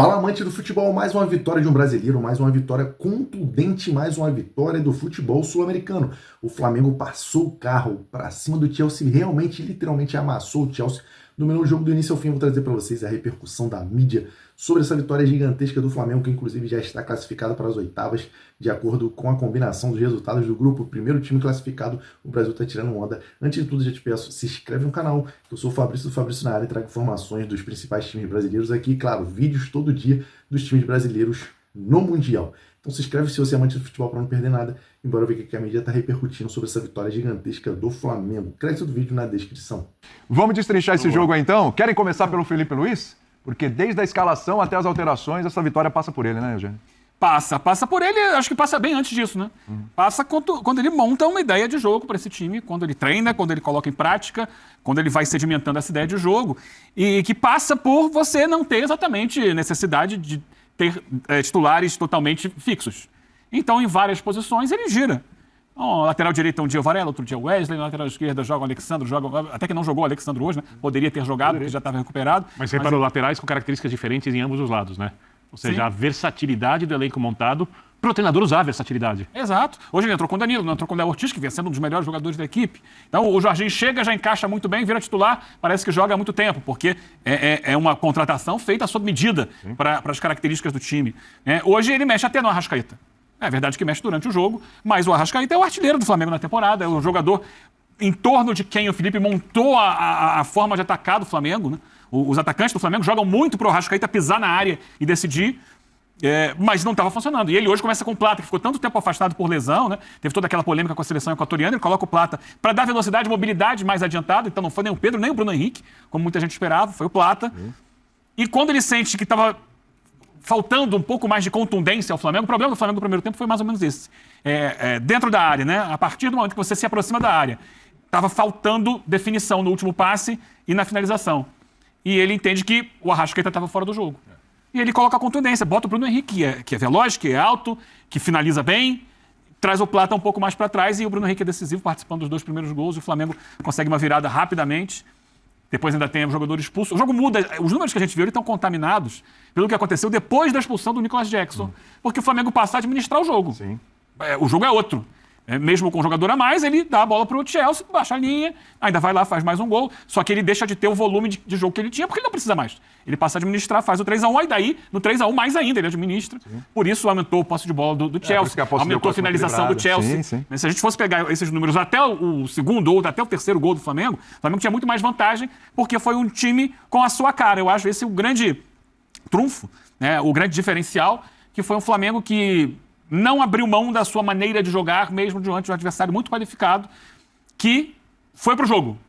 Fala, amante do futebol, mais uma vitória de um brasileiro, mais uma vitória contundente, mais uma vitória do futebol sul-americano. O Flamengo passou o carro para cima do Chelsea, realmente, literalmente amassou o Chelsea. Dominou o jogo do início ao fim. Eu vou trazer para vocês a repercussão da mídia sobre essa vitória gigantesca do Flamengo, que inclusive já está classificado para as oitavas, de acordo com a combinação dos resultados do grupo. O primeiro time classificado, o Brasil está tirando onda. Antes de tudo, já te peço, se inscreve no canal, que eu sou o Fabrício do Fabrício na área e trago informações dos principais times brasileiros aqui. Claro, vídeos todo dia dos times brasileiros no Mundial. Então se inscreve se você é amante do futebol para não perder nada. Embora eu veja que a mídia está repercutindo sobre essa vitória gigantesca do Flamengo. Crédito do vídeo na descrição. Vamos destrinchar esse jogo aí então? Querem começar pelo Felipe Luiz? Porque desde a escalação até as alterações, essa vitória passa por ele, né, Eugênio? Passa por ele, acho que passa bem antes disso, né? Passa quando ele monta uma ideia de jogo para esse time, quando ele treina, quando ele coloca em prática, quando ele vai sedimentando essa ideia de jogo, e que passa por você não ter exatamente necessidade de ter titulares totalmente fixos. Então, em várias posições, ele gira. Então, lateral direito um dia o Varela, outro dia o Wesley, na lateral esquerda joga o Alexandre, até que não jogou o Alexandre hoje, né? Poderia ter jogado, porque já estava recuperado. Mas reparou, laterais com características diferentes em ambos os lados, né? Ou seja, sim, a versatilidade do elenco montado para o treinador usar a versatilidade. Exato. Hoje ele entrou com o Danilo, não entrou com o Léo Ortiz, que vem sendo um dos melhores jogadores da equipe. Então o Jorginho chega, já encaixa muito bem, vira titular, parece que joga há muito tempo, porque é uma contratação feita sob medida para as características do time. Hoje ele mexe até no Arrascaeta. É verdade que mexe durante o jogo, mas o Arrascaeta é o artilheiro do Flamengo na temporada, é o jogador em torno de quem o Felipe montou a forma de atacar do Flamengo, né? Os atacantes do Flamengo jogam muito pro Arrascaeta pisar na área e decidir, mas não estava funcionando. E ele hoje começa com o Plata, que ficou tanto tempo afastado por lesão, né? Teve toda aquela polêmica com a seleção equatoriana, ele coloca o Plata para dar velocidade e mobilidade mais adiantada, então não foi nem o Pedro, nem o Bruno Henrique, como muita gente esperava, foi o Plata. E quando ele sente que estava faltando um pouco mais de contundência ao Flamengo, o problema do Flamengo no primeiro tempo foi mais ou menos esse. Dentro da área, né? A partir do momento que você se aproxima da área, estava faltando definição no último passe e na finalização. E ele entende que o Arrascaeta estava fora do jogo. E ele coloca a contundência, bota o Bruno Henrique, que é veloz, que é alto, que finaliza bem, traz o Plata um pouco mais para trás e o Bruno Henrique é decisivo, participando dos 2 primeiros gols, e o Flamengo consegue uma virada rapidamente. Depois ainda tem o jogador expulso. O jogo muda, os números que a gente viu estão contaminados pelo que aconteceu depois da expulsão do Nicolas Jackson, porque o Flamengo passa a administrar o jogo. Sim. O jogo é outro. Mesmo com um jogador a mais, ele dá a bola para o Chelsea, baixa a linha, ainda vai lá, faz mais um gol, só que ele deixa de ter o volume de jogo que ele tinha, porque ele não precisa mais. Ele passa a administrar, faz o 3-1, aí daí, no 3-1, mais ainda, ele administra. Sim. Por isso, aumentou o posse de bola do Chelsea, aumentou a finalização do Chelsea. Sim. Se a gente fosse pegar esses números até o segundo ou até o terceiro gol do Flamengo, o Flamengo tinha muito mais vantagem, porque foi um time com a sua cara. Eu acho esse o grande trunfo, né? O grande diferencial, que foi um Flamengo que não abriu mão da sua maneira de jogar, mesmo diante de um adversário muito qualificado, que foi pro jogo,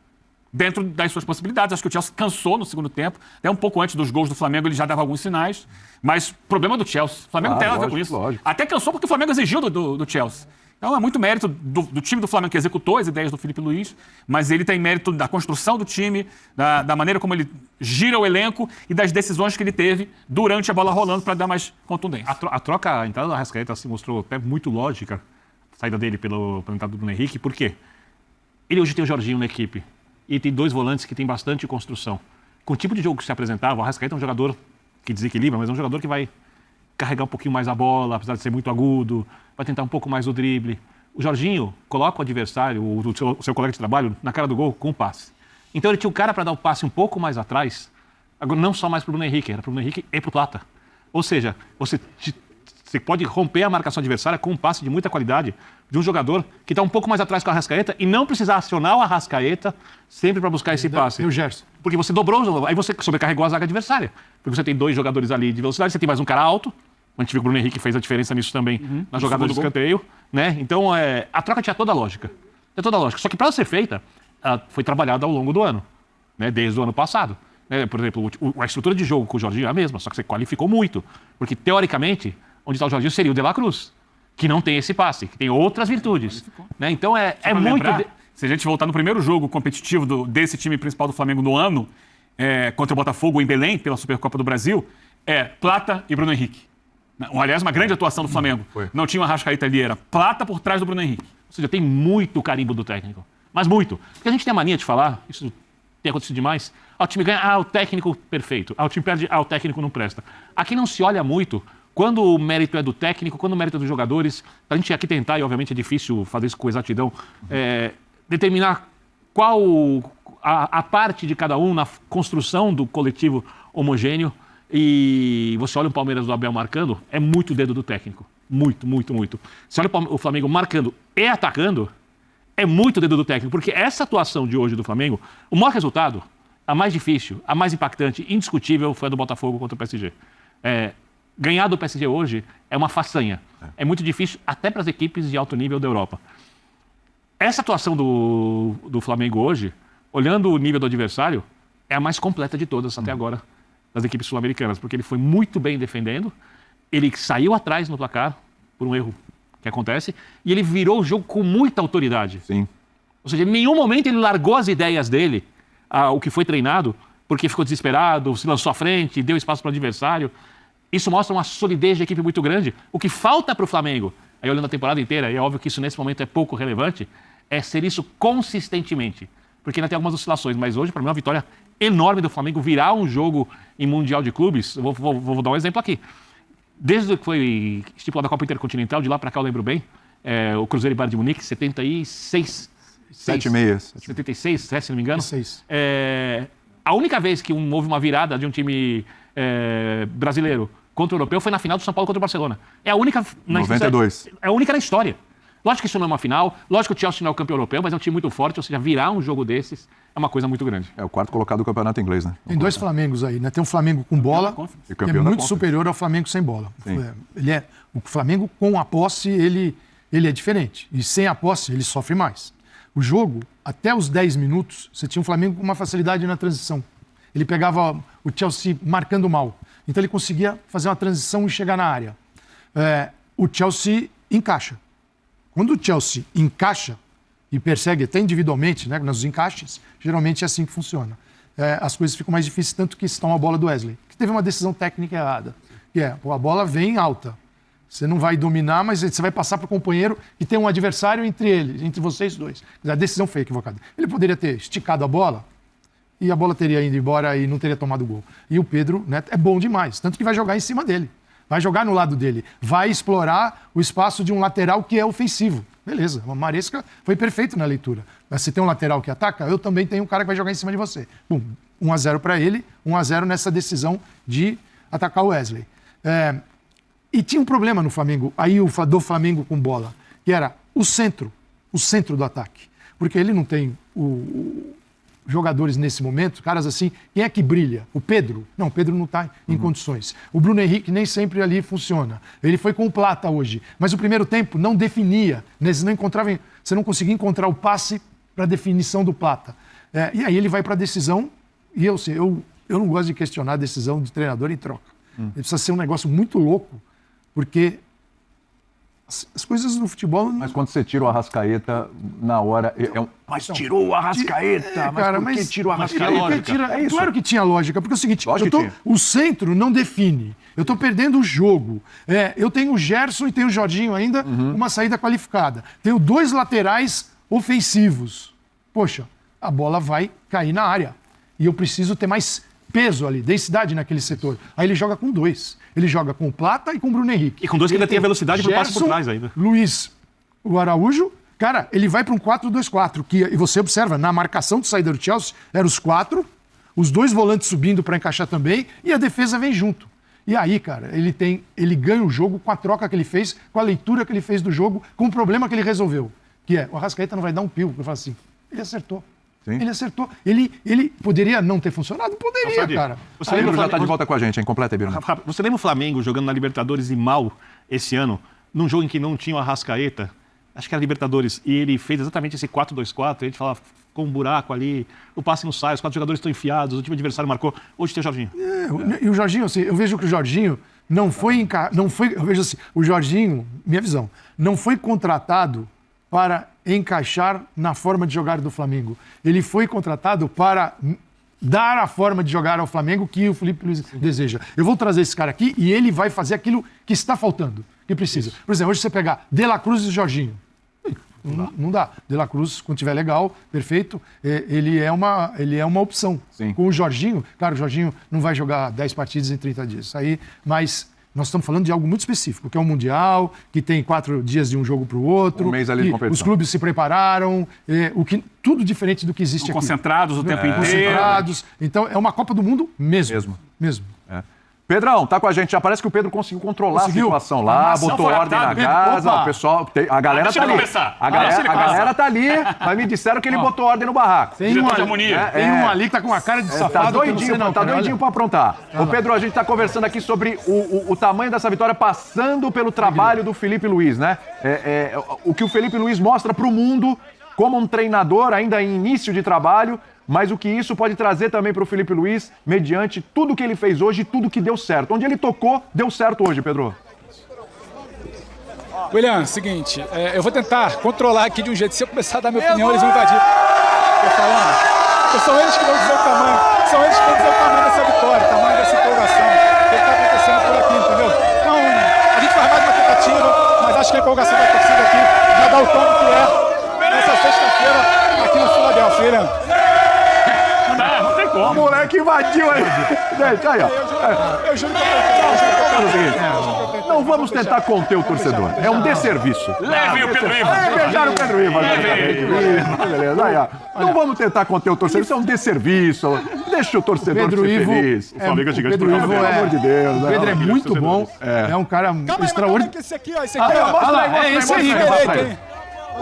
dentro das suas possibilidades. Acho que o Chelsea cansou no segundo tempo, até um pouco antes dos gols do Flamengo ele já dava alguns sinais, mas problema do Chelsea. O Flamengo não tem nada a ver com isso. Lógico. Até cansou porque o Flamengo exigiu do Chelsea. Então é muito mérito do time do Flamengo que executou as ideias do Felipe Luiz, mas ele tem mérito da construção do time, da maneira como ele gira o elenco e das decisões que ele teve durante a bola rolando para dar mais contundência. A entrada do Arrascaeta se mostrou até muito lógica, a saída dele pela entrada do Bruno Henrique, por quê? Ele hoje tem o Jorginho na equipe e tem 2 volantes que tem bastante construção. Com o tipo de jogo que se apresentava, o Arrascaeta é um jogador que desequilibra, mas é um jogador que vai carregar um pouquinho mais a bola, apesar de ser muito agudo, vai tentar um pouco mais o drible. O Jorginho coloca o adversário, o seu colega de trabalho, na cara do gol com um passe. Então ele tinha o cara para dar o passe um pouco mais atrás, agora não só mais para o Bruno Henrique, era para o Bruno Henrique e para o Plata. Ou seja, você pode romper a marcação adversária com um passe de muita qualidade de um jogador que está um pouco mais atrás com o Arrascaeta e não precisar acionar o Arrascaeta sempre para buscar esse passe. E o Gerson? Porque você dobrou, aí você sobrecarregou a zaga adversária. Porque você tem 2 jogadores ali de velocidade, você tem mais um cara alto. A gente viu que o Bruno Henrique fez a diferença nisso também, na jogada de escanteio, né? Então, a troca tinha toda a lógica. Tinha toda a lógica. Só que para ser feita, ela foi trabalhada ao longo do ano, né? Desde o ano passado. Por exemplo, a estrutura de jogo com o Jorginho é a mesma, só que você qualificou muito. Porque, teoricamente, onde está o Jorginho seria o De La Cruz, que não tem esse passe, que tem outras virtudes. Né? Então, é muito... Se a gente voltar no primeiro jogo competitivo desse time principal do Flamengo no ano, contra o Botafogo em Belém, pela Supercopa do Brasil, Plata e Bruno Henrique. Aliás, uma grande atuação do Flamengo. Não tinha o Arrascaeta ali, era Plata por trás do Bruno Henrique. Ou seja, tem muito carimbo do técnico. Mas muito. Porque a gente tem a mania de falar, isso tem acontecido demais. O time ganha, o técnico perfeito. O time perde, o técnico não presta. Aqui não se olha muito quando o mérito é do técnico, quando o mérito é dos jogadores. Pra gente aqui tentar, e obviamente é difícil fazer isso com exatidão, determinar qual a parte de cada um na construção do coletivo homogêneo. E você olha o Palmeiras do Abel marcando, é muito dedo do técnico. Muito, muito, muito. Você olha o Flamengo marcando e atacando, é muito dedo do técnico. Porque essa atuação de hoje do Flamengo, o maior resultado, a mais difícil, a mais impactante, indiscutível, foi a do Botafogo contra o PSG. Ganhar do PSG hoje é uma façanha. É muito difícil até para as equipes de alto nível da Europa. Essa atuação do Flamengo hoje, olhando o nível do adversário, é a mais completa de todas até agora das equipes sul-americanas, porque ele foi muito bem defendendo, ele saiu atrás no placar por um erro que acontece, e ele virou o jogo com muita autoridade. Sim. Ou seja, em nenhum momento ele largou as ideias dele, o que foi treinado, porque ficou desesperado, se lançou à frente, deu espaço para o adversário. Isso mostra uma solidez de equipe muito grande. O que falta para o Flamengo, aí olhando a temporada inteira, e é óbvio que isso nesse momento é pouco relevante, é ser isso consistentemente. Porque ainda tem algumas oscilações, mas hoje, para mim, é uma vitória enorme do Flamengo virar um jogo em Mundial de Clubes. Eu vou dar um exemplo aqui. Desde que foi estipulada a Copa Intercontinental, de lá para cá eu lembro bem, o Cruzeiro e Bayern de Munique, 76... 76, se não me engano. 6. A única vez que houve uma virada de um time brasileiro contra o europeu foi na final do São Paulo contra o Barcelona. É a única... 92. É a única na história. Lógico que isso não é uma final, lógico que o Chelsea não é o campeão europeu, mas é um time muito forte, ou seja, virar um jogo desses é uma coisa muito grande. É o quarto colocado do campeonato inglês, né? Tem dois Flamengos aí, né? Tem um Flamengo com bola, E que é campeão da muito Conference. superior ao Flamengo sem bola. Sim. O Flamengo com a posse, ele é diferente. E sem a posse, ele sofre mais. O jogo, até os 10 minutos, você tinha um Flamengo com uma facilidade na transição. Ele pegava o Chelsea marcando mal. Então ele conseguia fazer uma transição e chegar na área. O Chelsea encaixa. Quando o Chelsea encaixa e persegue até individualmente, né, nos encaixes, geralmente é assim que funciona. As coisas ficam mais difíceis, tanto que estão a bola do Wesley, que teve uma decisão técnica errada. Que a bola vem alta. Você não vai dominar, mas você vai passar para o companheiro e tem um adversário entre vocês dois. A decisão foi equivocada. Ele poderia ter esticado a bola e a bola teria ido embora e não teria tomado gol. E o Pedro Neto é bom demais, tanto que vai jogar em cima dele. Vai jogar no lado dele. Vai explorar o espaço de um lateral que é ofensivo. Beleza, o Maresca foi perfeito na leitura. Mas se tem um lateral que ataca, eu também tenho um cara que vai jogar em cima de você. Bum, 1-0 para ele, 1-0 nessa decisão de atacar o Wesley. E tinha um problema no Flamengo, aí do Flamengo com bola, que era o centro do ataque. Porque ele não tem jogadores nesse momento, caras assim, quem é que brilha? O Pedro? Não, o Pedro não está em condições. O Bruno Henrique nem sempre ali funciona. Ele foi com o Plata hoje, mas o primeiro tempo não definia, né? Você não conseguia encontrar o passe para definição do Plata. E aí ele vai para a decisão, e eu não gosto de questionar a decisão do treinador em troca. Ele precisa ser um negócio muito louco, porque as coisas no futebol... Mas quando você tira o Arrascaeta, na hora... Mas tirou o Arrascaeta! Por que tirou o Arrascaeta? É isso. Claro que tinha lógica, porque é o seguinte, Lógico o centro não define. Eu estou perdendo o jogo. Eu tenho o Gerson e tenho o Jorginho ainda, uma saída qualificada. Tenho 2 laterais ofensivos. Poxa, a bola vai cair na área. E eu preciso ter mais peso ali, densidade naquele setor. Aí ele joga com 2. Ele joga com o Plata e com o Bruno Henrique. E com 2 que ainda tem a velocidade para passe por trás ainda. Luiz, o Araújo, cara, ele vai para um 4-2-4, e você observa, na marcação de saída do Chelsea, eram os 4, os 2 volantes subindo para encaixar também, e a defesa vem junto. E aí, cara, ele ganha o jogo com a troca que ele fez, com a leitura que ele fez do jogo, com o problema que ele resolveu, que é, o Arrascaeta não vai dar um pio, eu falo assim, ele acertou. Sim. Ele acertou. Ele poderia não ter funcionado? Poderia, cara. Você lembra, já está de volta com a gente, hein? Completa aí, Bruno. Você lembra o Flamengo jogando na Libertadores e mal esse ano, num jogo em que não tinha o Arrascaeta? Acho que era Libertadores. E ele fez exatamente esse 4-2-4. A gente falava, com um buraco ali, o passe não sai, os 4 jogadores estão enfiados, o time adversário marcou. Hoje tem o Jorginho. E o Jorginho, assim, eu vejo que o Jorginho não foi... Eu vejo assim, o Jorginho, minha visão, não foi contratado para encaixar na forma de jogar do Flamengo. Ele foi contratado para dar a forma de jogar ao Flamengo que o Felipe Luiz deseja. Eu vou trazer esse cara aqui e ele vai fazer aquilo que está faltando, que precisa. Por exemplo, hoje você pegar De La Cruz e Jorginho. Não dá. De La Cruz, quando tiver legal, perfeito, ele é uma opção. Sim. Com o Jorginho, claro, o Jorginho não vai jogar 10 partidas em 30 dias. Isso aí, mas nós estamos falando de algo muito específico, que é um Mundial, que tem 4 dias de um jogo para o outro. Um mês ali de que competição. os clubes se prepararam, tudo diferente do que existe aqui. Concentrados o tempo inteiro. Concentrados. Então, é uma Copa do Mundo mesmo. Pedrão, tá com a gente. Já parece que o Pedro conseguiu controlar Conseguiu. a situação lá, Amassão botou foi ordem na adaptado. casa, Opa. o pessoal. A galera Deixa tá ele ali. começar. A Deixa ele galera começar. tá ali, mas me disseram que ele botou ordem no barraco. Tem Diretor um, de harmonia. tem um ali que tá com uma cara de Tá safado. que eu não sei doidinho, não, tá cara. doidinho Olha. pra aprontar. Ô Pedro, a gente tá conversando aqui sobre o tamanho dessa vitória passando pelo trabalho do Felipe Luiz, né? O que o Felipe Luiz mostra pro mundo como um treinador ainda em início de trabalho, mas o que isso pode trazer também para o Felipe Luiz, mediante tudo que ele fez hoje e tudo que deu certo. Onde ele tocou, deu certo hoje, Pedro. William, seguinte, eu vou tentar controlar aqui de um jeito. Se eu começar a dar minha opinião, eles vão invadir. Tô falando. Porque são eles que vão dizer o tamanho. São eles que vão dizer o tamanho dessa vitória, o tamanho dessa empolgação. O que está acontecendo por aqui, entendeu? Então, a gente faz mais uma tentativa, mas acho que a empolgação da torcida aqui já dá o tom que é nessa sexta-feira aqui no Filadélfia, William. Não tem O como. moleque invadiu aí. Gente, aí, ó. Eu juro que eu Não vamos tentar conter o torcedor. É um desserviço. Leve o Pedro Ivo. Beijaram o Pedro Ivo. Beleza, aí, ó. Não vamos tentar conter o torcedor. Isso é um desserviço. Deixa o torcedor Pedro ser Ivo, feliz. O Flamengo é gigante Pedro pra Ivo caramba, pelo amor de Deus. o né? Pedro é muito bom, é um cara extraordinário. Esse aqui, ó, esse aqui, ó. Olha lá, é esse aí, Direito, hein?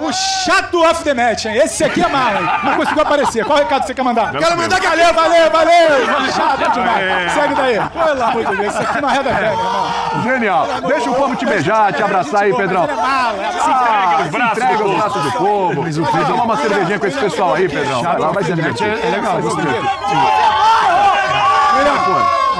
O chato off the match, hein? Esse aqui é mala, hein? Não conseguiu aparecer. Qual recado você quer mandar? Quero mandar valeu, valeu! Chato demais. Segue daí. Pelo amor de Deus, isso aqui não arreda velho, irmão. Genial. Deixa o povo te beijar, te abraçar aí, Pedrão. Ele é mala, Se entrega nos braços Entrega do os povo. braços do povo. Vai tomar uma cervejinha com esse pessoal aí, Pedrão. Vai lá, vai ser divertido. É legal, gostei.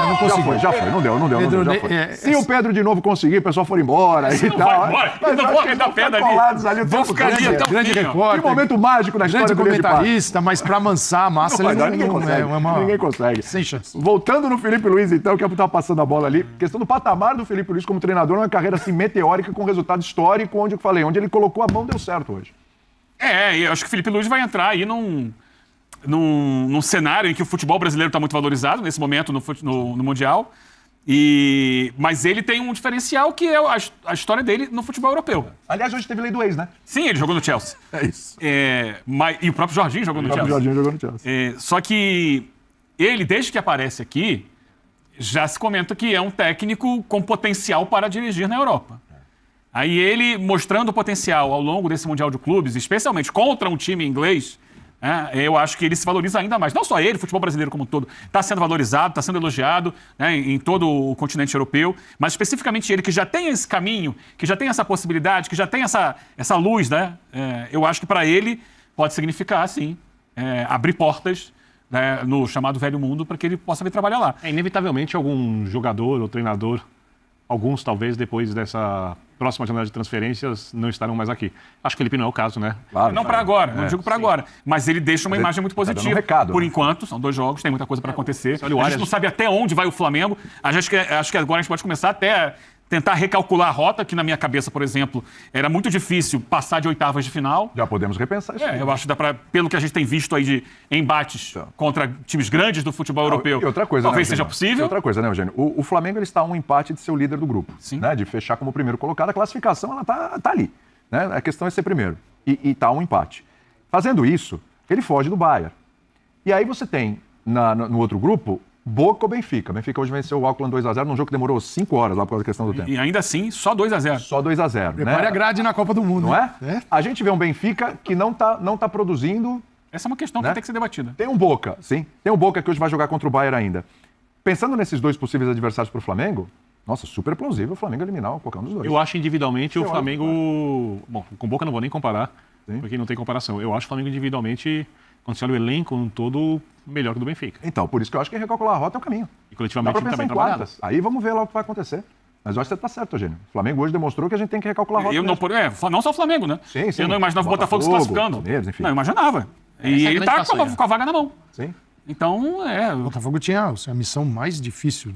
Não consigo. Já foi. Não deu. Pedro, Já foi. é- Se o Pedro de novo conseguir, o pessoal for embora e Não tal. vai embora. mas Não acho vou que arredar vão ficar pedra ali. colados ali o Vão tempo ficar ali todo. até o grande fim, ó. Que repórter, momento mágico na história grande do Grande Parque. comentarista, mas pra amansar a massa, Não, ele ninguém não consegue. é uma... Ninguém consegue. Sem chance. Voltando no Felipe Luiz, então, que estava passando a bola ali. Questão do patamar do Felipe Luiz como treinador, uma carreira assim meteórica com resultado histórico, onde eu falei, onde ele colocou a mão, deu certo hoje. E eu acho que o Felipe Luiz vai entrar aí num cenário em que o futebol brasileiro está muito valorizado nesse momento no Mundial. Mas ele tem um diferencial que é a história dele no futebol europeu. Aliás, hoje teve lei do ex, né? Sim, ele jogou no Chelsea. É isso. E o próprio Jorginho jogou no O Chelsea. Jorginho jogou no Chelsea. Só que ele, desde que aparece aqui, já se comenta que é um técnico com potencial para dirigir na Europa. Aí ele, mostrando o potencial ao longo desse Mundial de Clubes, especialmente contra um time inglês, eu acho que ele se valoriza ainda mais. Não só ele, o futebol brasileiro como um todo está sendo valorizado, está sendo elogiado, né, em todo o continente europeu, mas especificamente ele, que já tem esse caminho, que já tem essa possibilidade, que já tem essa luz, né, eu acho que para ele pode significar, sim, abrir portas, né, no chamado velho mundo para que ele possa vir trabalhar lá. Inevitavelmente, algum jogador ou treinador, alguns talvez depois dessa próxima janela de transferências, não estarão mais aqui. Acho que o Felipe não é o caso, né? Claro, Não para agora, não digo para agora. Mas ele deixa uma imagem muito tá dando positiva. um recado, Por né? enquanto, são 2 jogos, tem muita coisa para acontecer. olha o A Arias- gente não sabe até onde vai o Flamengo. Acho que agora a gente pode começar até a tentar recalcular a rota, que na minha cabeça, por exemplo, era muito difícil passar de oitavas de final. Já podemos repensar isso. Eu acho que dá para, pelo que a gente tem visto aí de embates contra times grandes do futebol europeu, E outra coisa, talvez né, seja Eugênio? possível. E outra coisa, né, Eugênio? O Flamengo ele está a um empate de ser o líder do grupo. Sim. Né? De fechar como primeiro colocado. A classificação ela tá ali. Né? A questão é ser primeiro. E tá um empate. Fazendo isso, ele foge do Bayern. E aí você tem, no outro grupo, Boca ou Benfica. Benfica hoje venceu o Auckland 2-0 num jogo que demorou 5 horas lá por causa da questão do tempo. E ainda assim, só 2-0. Só 2-0. Prepare a grade na Copa do Mundo. Não é? É? A gente vê um Benfica que não tá produzindo. Essa é uma questão Né? que tem que ser debatida. Tem um Boca, sim. Tem um Boca que hoje vai jogar contra o Bayern ainda. Pensando nesses 2 possíveis adversários para o Flamengo, nossa, super plausível o Flamengo eliminar qualquer um dos dois. Eu acho individualmente o Eu acho, Flamengo... Bom, com Boca não vou nem comparar, porque não tem comparação. Eu acho o Flamengo individualmente, quando você olha o elenco um todo, melhor que o do Benfica. Então, por isso que eu acho que recalcular a rota é o caminho. E Dá coletivamente pra pensar também em trabalhado. quartas. Aí vamos ver lá o que vai acontecer. Mas eu acho que você tá certo, Eugênio. O Flamengo hoje demonstrou que a gente tem que recalcular a rota. Eu não, mesmo. não só o Flamengo, né? Sim, sim. Eu não imaginava o Botafogo se Botafogo, classificando. Palmeiras, enfim. Não, eu imaginava. E é a ele grande tá façanha. com a vaga na mão. Sim. Então, O Botafogo tinha a missão mais difícil.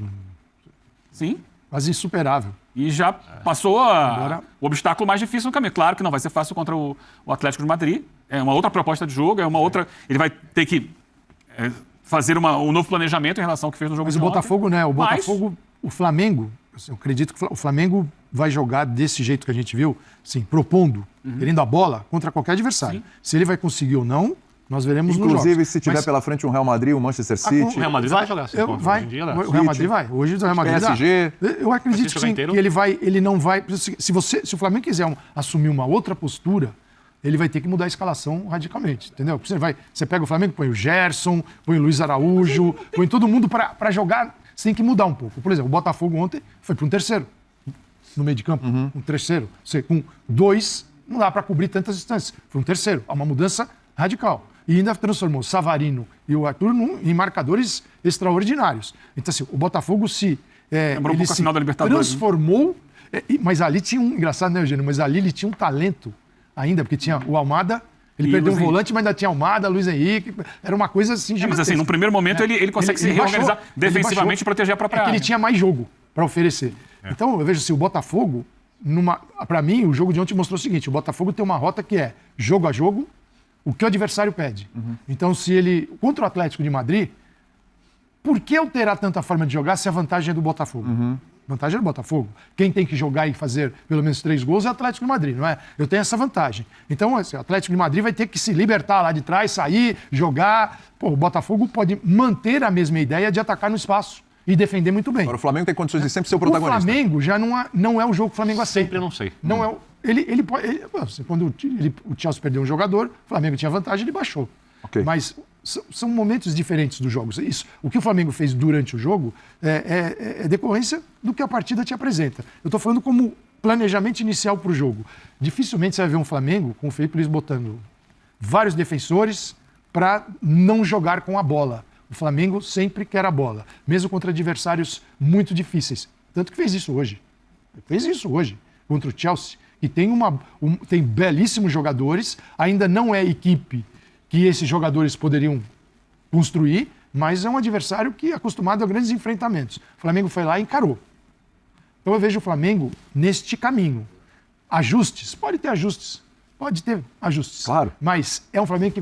sim. quase insuperável. E já passou o obstáculo mais difícil no caminho. Claro que não vai ser fácil contra o Atlético de Madrid. É uma outra proposta de jogo, é uma outra... Ele vai ter que fazer um novo planejamento em relação ao que fez no jogo Mas de o ontem. Botafogo, né? O Mas- Botafogo, o Flamengo, assim, eu acredito que o Flamengo vai jogar desse jeito que a gente viu, assim, propondo, querendo a bola contra qualquer adversário. Se ele vai conseguir ou não, nós veremos nos Inclusive, jogos. se tiver Mas- pela frente um Real Madrid, um Manchester City. O Real Madrid vai jogar. Vai. Hoje em dia, né? O Real Madrid vai. Hoje o Real Madrid dá. PSG. Eu acredito Vai que jogar sim, inteiro? que ele não vai. Se o Flamengo quiser assumir uma outra postura, ele vai ter que mudar a escalação radicalmente, entendeu? Porque você pega o Flamengo, põe o Gerson, põe o Luiz Araújo, põe todo mundo para jogar. Você tem que mudar um pouco. Por exemplo, o Botafogo ontem foi para um terceiro no meio de campo, um terceiro. Você, com 2, não dá para cobrir tantas distâncias. Foi um terceiro. É uma mudança radical. E ainda transformou o Savarino e o Arthur em marcadores extraordinários. Então, assim, o Botafogo Lembrou um pouco a final da Libertadores, né? transformou. Mas ali tinha engraçado, né, Eugênio? Mas ali ele tinha um talento ainda, porque tinha o Almada, ele E perdeu Luiz um volante, mas ainda tinha Almada, Luiz Henrique. Era uma coisa assim Mas gigantesca. assim, no primeiro momento ele consegue se reorganizar baixou, defensivamente e baixou. proteger a própria É que área. ele tinha mais jogo para oferecer. Então, eu vejo assim, o Botafogo, para mim, o jogo de ontem mostrou o seguinte: o Botafogo tem uma rota que é jogo a jogo, o que o adversário pede. Então, se ele. Contra o Atlético de Madrid, por que alterar tanta forma de jogar se a vantagem é do Botafogo? Vantagem é do Botafogo. Quem tem que jogar e fazer pelo menos 3 gols é o Atlético de Madrid, não é? Eu tenho essa vantagem. Então, assim, o Atlético de Madrid vai ter que se libertar lá de trás, sair, jogar. Pô, o Botafogo pode manter a mesma ideia de atacar no espaço e defender muito bem. Agora, o Flamengo tem condições de sempre ser o O protagonista. Flamengo já não é o jogo que o Flamengo aceita. Sempre eu não sei. Não é o, ele pode, quando o Chelsea perdeu um jogador, o Flamengo tinha vantagem, ele baixou. Ok. Mas são momentos diferentes dos jogos. Isso, o que o Flamengo fez durante o jogo é decorrência do que a partida te apresenta. Eu estou falando como planejamento inicial para o jogo. Dificilmente você vai ver um Flamengo com o Felipe Luiz botando vários defensores para não jogar com a bola. O Flamengo sempre quer a bola, mesmo contra adversários muito difíceis. Tanto que fez isso hoje. Fez isso hoje contra o Chelsea, que tem belíssimos jogadores, ainda não é a equipe que esses jogadores poderiam construir, mas é um adversário que é acostumado a grandes enfrentamentos. O Flamengo foi lá e encarou. Então eu vejo o Flamengo neste caminho. Ajustes, pode ter ajustes, Claro. mas é um Flamengo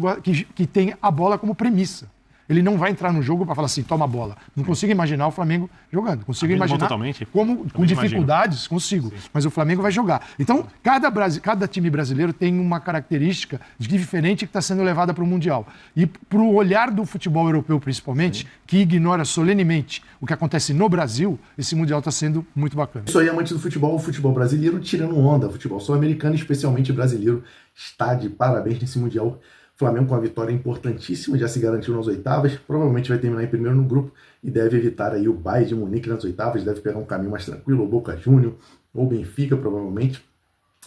que tem a bola como premissa. Ele não vai entrar no jogo para falar assim, toma a bola. Não consigo imaginar o Flamengo jogando. Consigo Abrindo mão imaginar totalmente? com Também dificuldades, consigo. Mas o Flamengo vai jogar. Então, cada time brasileiro tem uma característica diferente que está sendo levada para o Mundial. E para o olhar do futebol europeu, principalmente, que ignora solenemente o que acontece no Brasil, esse Mundial está sendo muito bacana. Isso aí, amante do futebol, o futebol brasileiro tirando onda, o futebol sul-americano, especialmente brasileiro, está de parabéns nesse Mundial. Flamengo com a vitória importantíssima, já se garantiu nas oitavas, provavelmente vai terminar em primeiro no grupo e deve evitar aí o Bayern de Munique nas oitavas, deve pegar um caminho mais tranquilo, ou Boca Juniors, ou Benfica provavelmente,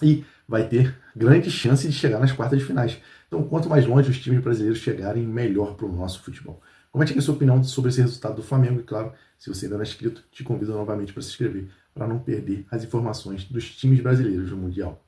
e vai ter grande chance de chegar nas quartas de finais. Então, quanto mais longe os times brasileiros chegarem, melhor para o nosso futebol. Comente aqui a sua opinião sobre esse resultado do Flamengo e, claro, se você ainda não é inscrito, te convido novamente para se inscrever, para não perder as informações dos times brasileiros no Mundial.